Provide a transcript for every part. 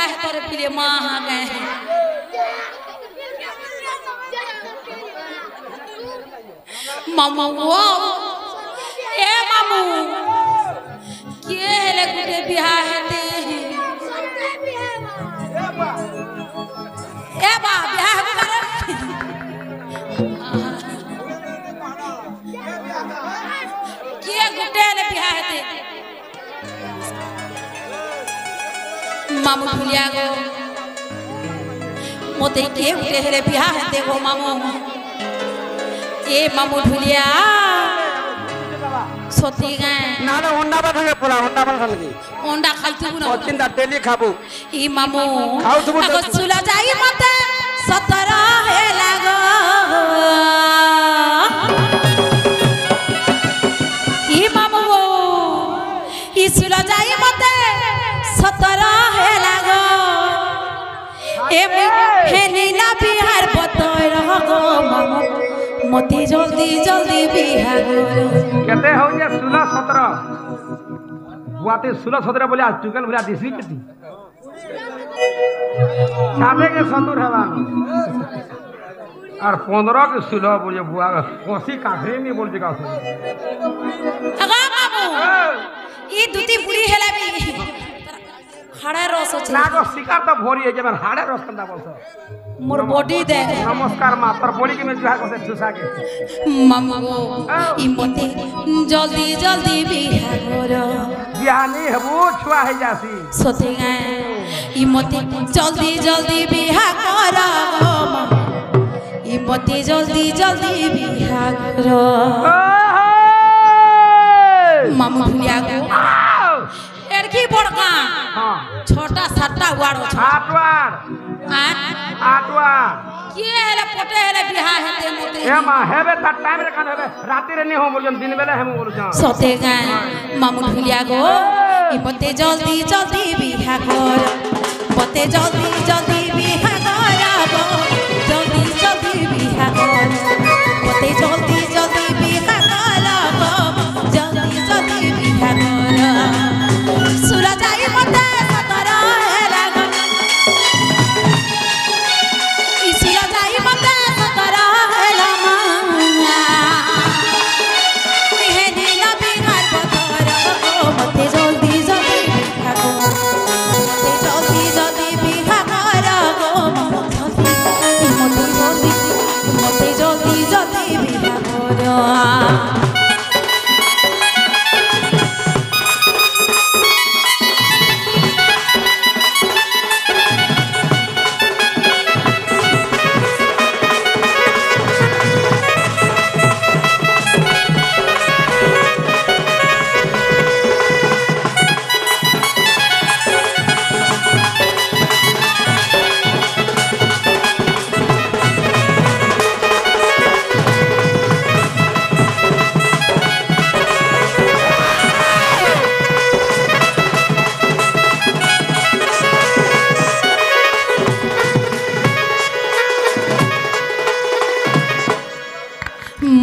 बिहार करे फिरे माँ आ गए हैं मामू वो ए मामू के ले गुटे बिहार हेते ए बा बिहार करे के गुटे ले बिहार हेते मामू भुलिया गो मोते के गुटे हेले बिहार हेते गो मामू ए मामू भुलिया सती गए ना ना होंडा बात है पूरा होंडा बात है होंडा खाइतु न चिंता डेली खाबू ई मामू खाऊ तुम अगो सुला जाई मते 17 हे लागो ई मामू ई सुला जाई मते 17 हे लागो ए हे नीला बिहार बतोय रहो मामू मोती जल्दी जल्दी बिहार कहते हो ये 16-17 बुआते 16-17 बोले आज चुकल बोले दिसरी कटी साथे के संतूर है बान और 15 के 16 बोले बुआ कोसी काखरे नहीं बोल दिखा सो अगा बाबू ई दुती बुढ़ी हेला भी हाड़े रस छ नागो शिकार तो भोरी है जब हाड़े रस कंदा बोलतो मोर बॉडी दे नमस्कार मां पर बॉडी के में जुहा को से ठुसा के मामा ई मोती जल्दी जल्दी बिहार करो बिहानी हबो छुआ है जासी सोते गए ई मोती जल्दी जल्दी बिहार करो ई मोती जल्दी जल्दी बिहार करो मामा भुलिया गो एड़की बड़का हां छोटा सट्टा वाड़ो आटवार आटवार के हेले पोटे हेले बिहार हेते मोते ए मां हेबे त टाइम रे कान हेबे राती रे नहीं हो बोलजन दिन बेला हम बोलजन सोते गए मामू भुलिया गो ई पोते जल्दी जल्दी बिहार कर पोते जल्दी जल्दी बिहार करबो जल्दी जल्दी बिहार कर पोते जल्दी जल्दी बिहार करबो जल्दी जल्दी बिहार कर सुला जाई मते 17 हे लागो ई सुला जाई मते 17 हे लामा हे नीला बिहार बतोरो मते जल्दी जल्दी बिहार कर मते जल्दी जल्दी बिहार करबो मते जल्दी जल्दी बिहार कर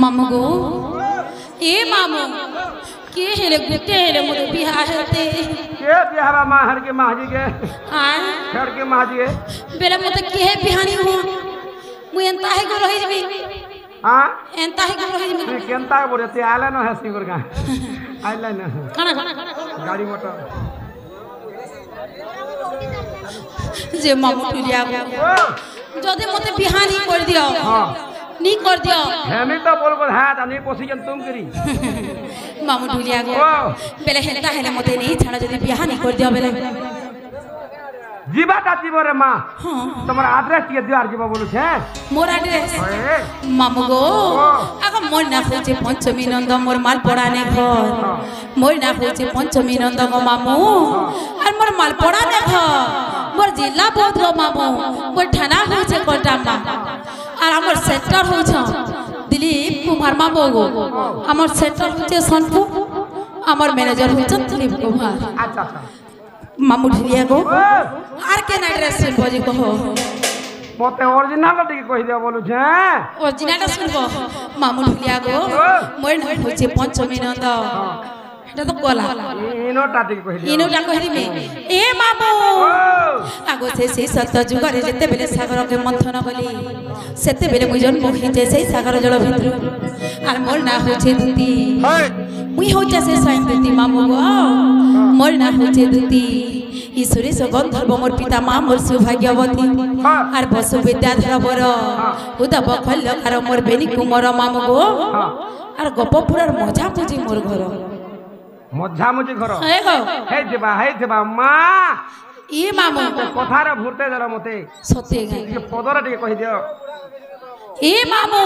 मामू गो ए मामू के हेले गुटे हेले मोर बिहार हेते के बिहावा मां हर के मां जी के हां हर के मां जी के बेले मोते के हे बिहानी हो मु एंता हे गो रही जबी हां एंता हे गो रही जबी केंता बोले ते आला न है सिंगर का आइला न खाना गाड़ी मोटर जे मामू भुलिया गो जदे मोते बिहानी कर दियो हां नी कर दियो हेमी तो बोल हां त नहीं पोसीजन तुम करी मामू भुलिया गो बेले हेंता हेले मोते नहीं छाड़ा जदे बिहानी कर दियो बेले जीवा का जीव रे मां हां तुम्हारा एड्रेस के द्वार जीवा बोलु छे मोर एड्रेस मामू गो आगा मोर ना होचे पंचमी नंद मोर माल पड़ाने घर मोर ना होचे पंचमी नंद गो मामू और मोर माल पड़ाने घर मोर जिला बोध गो मामू मोर थाना होचे कोटामा और हमर सेक्टर होछ दिलीप कुमार मामू गो हमर सेक्टर होचे सोनपुर हमर मैनेजर होछ दिलीप कुमार अच्छा अच्छा मामू ढिलिया गो आर के एड्रेस सुन बजी कहो मोते ओरिजिनल टिके कहि दिया बोलु छे ओरिजिनल सुनबो मामू ढिलिया गो मोर नाम होचे पंचमी नंद এটা তো কলা ইনোটা ঠিক কইলি ইনোটা কইদিমে এ মামু আগো সেই সত্য যুগরে যেতেবেলে সাগরকে মন্থন কলি সেতেবেলে মুই জন্ম হইছে সেই সাগর জল ভিতর আর মোর না হইছে দুতি মুই হইছে সেই সাইন দুতি মামু গো মোর না হইছে দুতি ঈশ্বরী গন্ধর্ব মোর পিতা মা মোর সৌভাগ্যবতী আর বসু বিদ্যাধর বর উদা বখল আর মোর বেনি কুমর মামু গো আর গোপপুরার মজা বুঝি মোর ঘর মঝামুঝি ঘর হ্যাঁ গো ହେଇଥିବା মা ই মামু কথারে ভুরতে দেলা মতে সত্যি গাই ଟିକେ পদরা ଟିକେ কই দিও ই মামু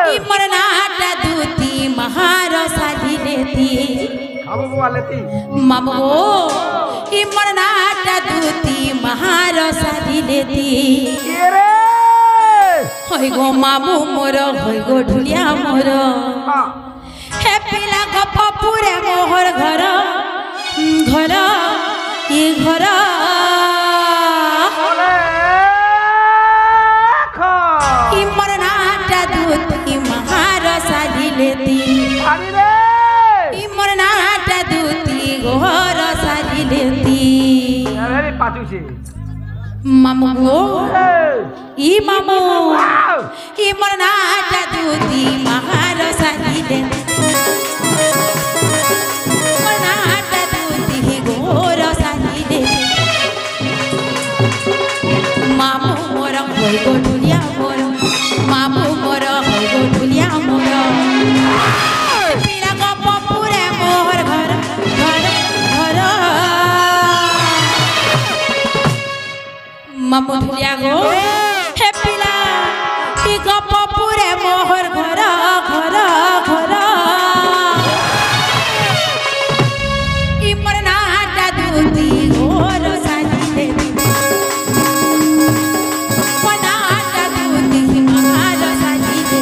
ই মোর নাটা দুতি মহার সাজিলে দি খাবো বুয়া লেতি মামু ই মোর নাটা দুতি মহার সাজিলে দি কে রে হই গো মামু মোর হই গো ঢুলিয়া মোর হে পিলা গপপুরে মোহর ঘর ঘর ই ঘর ই মোর নাটা দুতি মহার সাজিলে দি ই মোর নাটা দুতি ঘর সাজিলে দি পাচুছে মামু গো ই মামু ই মোর নাটা দুতি মহার সাজিলে মোর নাটা দুতি ঘর সাজিলে মামু মোর হই গো ঢুলিয়া মোর মামু মোর হই গো ঢুলিয়া মোর পিলা গপপুরে মোহর ঘর ঘর ঘর মামু ঢুলিয়া গো হে পিলা ই গপপুরে মোহর ঘর ঘর ঘর ই মোর নাটা দুতি ঘর সাজিলে মোর নাটা দুতি মহার সাজিলে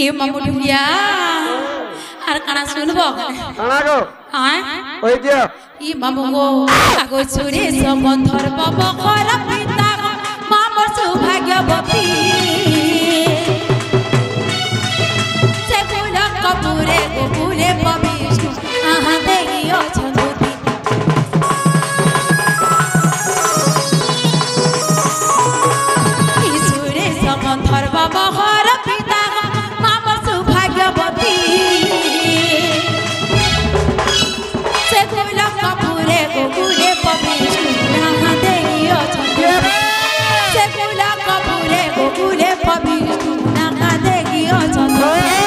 ই মামু ঢুলিয়া আর কানা শুনব কানা গো হ্যাঁ ওই দিও ই মামু গো আগো চুরে সগন্ধর ববখর পিতা মামর সৌভাগ্যবতী সে ফুল কপুরে গোপুরে পবিষ্ণু আহা দেই অছন্দতি ই চুরে সগন্ধর ববখর পিতা মামর সৌভাগ্যবতী সে ফুল কপুরে গোপুরে পবিষ্ণু আহা দেই অছন্দতি সে ফুল কপুরে গোপুরে পবিষ্ণু আহা দেই অছন্দতি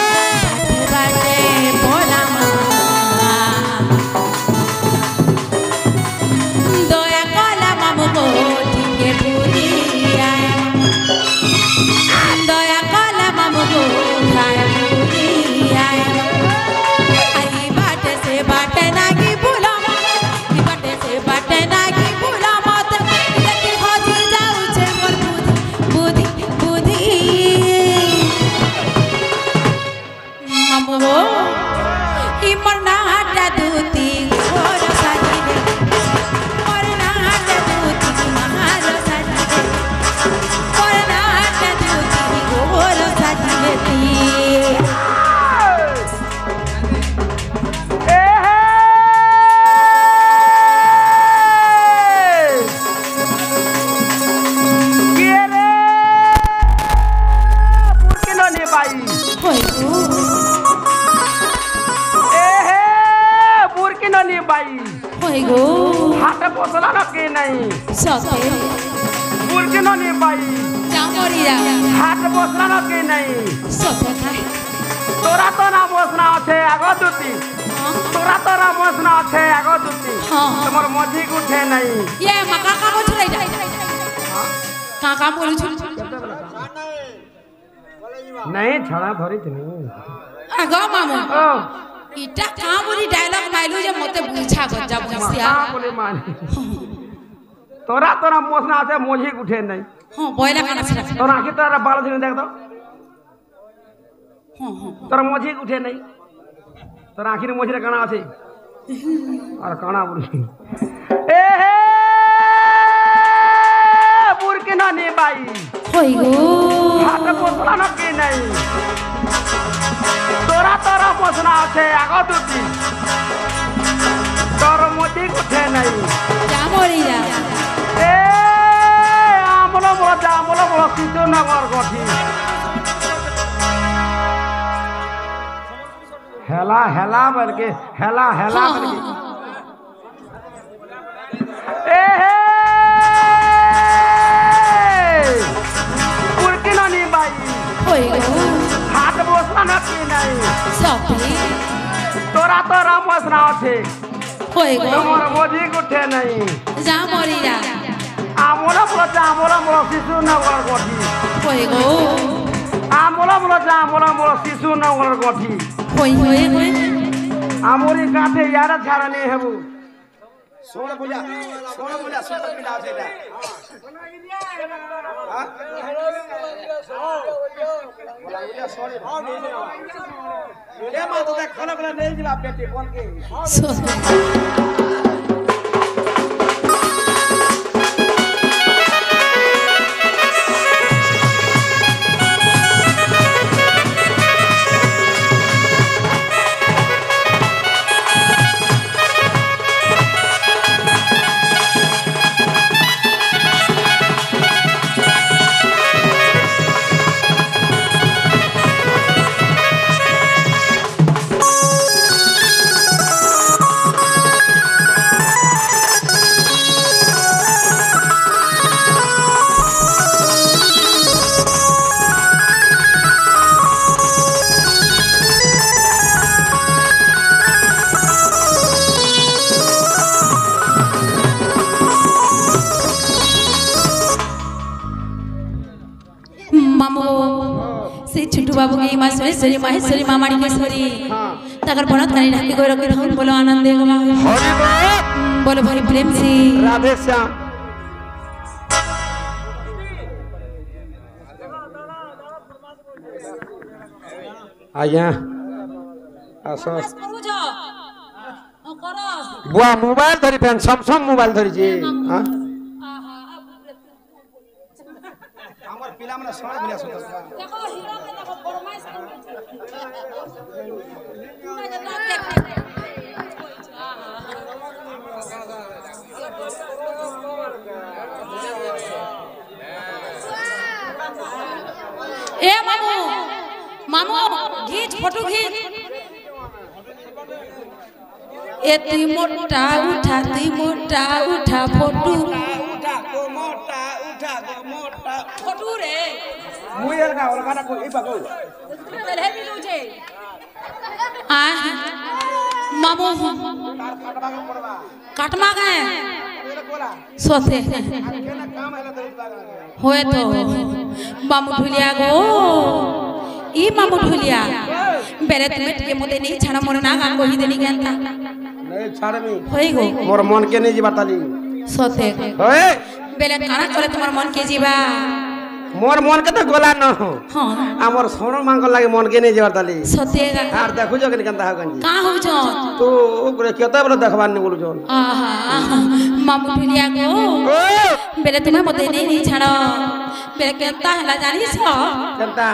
বাটে ভোলা মা দয়া কলা মামু গো ঠিকে ভুলিয়া দয়া কলা মামু গো ঠায় ভুলিয়া আই বাটে সে বাটে নাকি ভুলা ই বাটে সে বাটে নাকি ভুলা মত দেখি হজি যাউছে মোর বুদ্ধি বুদ্ধি মামু গো ই মোর নাটা দুতি ঘর সাজিলে মোর নাটা দুতি মহার সাজিলে মোর নাটা দুতি ঘর সাজিলে দি কে রে পুরকে নে বাই হই গো পুরকে নে বাই হই গো হাতে বসলা না কে নাই সতে बुरके ननी बाई जाओ मरिया हाथ बसला न के नहीं सते खाए तोरा तो ना बसना আছে আগো দুটি तोरा तो ना बसना আছে আগো দুটি তোমার মজি উঠে নাই ये मका का बोल रे का बोल छु नहीं छड़ा धरी थी आगो मामू इटा का बोली डायलॉग माइलू जे मते बुझा गजा बुझिया बोले मान तोरा तोरा बसना আছে মজি উঠে নাই हां বয়লা কানা ছিলা तोरा की तोरा बाल दिन देख दो हां हां तोरा मजी उठे नहीं तोरा आखिर मजी रे काना আছে আর কানা বলি এ হে বুরকে ননি বাই হই গো হাত বসলা না কি নাই तोरा तोरा बसना আছে আগো দুটি তোর মজি উঠে নাই যা মরিয়া এ আমলো বড় কৃষ্ণনগর গঠি হেলা হেলা বলকে হেলা হেলা বলকে এ হে পুরকি ননি বাই হই গো হাত বসলা না কি নাই সতে তোরা তোরা বসনা আছে হই গো তোমার মজি উঠে নাই যা মরিয়া আমলো বড় কৃষ্ণনগর গঠি হই গো আমলো শিশুনগর গঠি হই হই আমরি কাঠে ইয়ারা ছাড়া নেই হেবু सोना बोलिया सुंदर पिला আছে এটা हां बोला बोलिया सॉरी ए मा तो देख खाना बना नहीं जिला बेटे बोल के बाबू के मां महेश्वरी मामाड़ी केश्वरी तकर बनत करी ढाकी कोई रखी रहन बोलो आनंद देगवा हरि बोलो भरी प्रेम से राधे श्याम आज्ञा आसो बुआ मोबाइल धरी फैन सैमसंग मोबाइल धरी जी हां हमर पिला मने सोना बोलिया सुंदर देखो हीरो के देखो फरमाइश ए मामू मामू खींच फोटो खींच एती मोटा उठा फोटो मोटा फोटो रे मुयर का और गाना को ई बागो पहले भी तुझे आ मामू काटमा गए सोते होए तो मामू ढुलिया गो ई मामू ढुलिया बेरे तुमेट के मुदे नहीं छाना मोर ना गान को ही देनी गंता नहीं छाड़ में होई गो मोर मन के नहीं जीवाताली सोते ओए बेले काना चले तुम्हार मन के जीवा मोर मन के तो गोला न हो हां हमर सोनो मांगल लागे मन के नहीं जीवाताली सोते यार देखु जो के कंता हो गंजी का हो जो तू ओकरे केते बले देखबान नहीं बोलु जोन आहा मामू ढुलिया गो बेले तुम्हें मुदे नहीं छाड़ो बेले केता हला जानी छ कंता